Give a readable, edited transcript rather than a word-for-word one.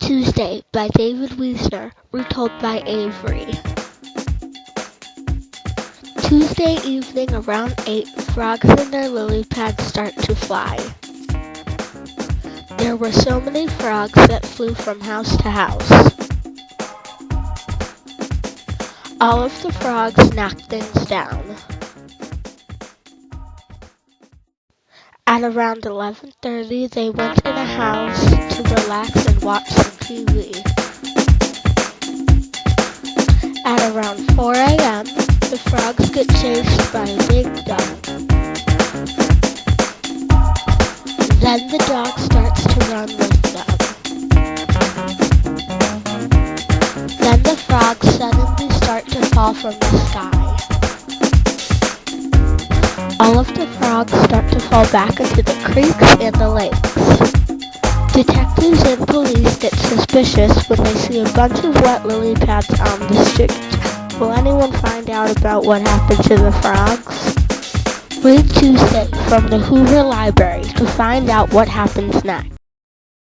Tuesday by David Wiesner, retold by Avery. Tuesday evening around 8, frogs in their lily pads start to fly. There were so many frogs that flew from house to house. All of the frogs knocked things down. At around 11:30, they went in a house to relax and watch some TV. At around 4 a.m., the frogs get chased by a big dog. Then the dog starts to run with them. Then the frogs suddenly start to fall from the sky. All of the frogs start to fall back into the creeks and the lakes. Detectives and police get suspicious when they see a bunch of wet lily pads on the street. Will anyone find out about what happened to the frogs? Read Tuesday from the Hoover Library to find out what happens next.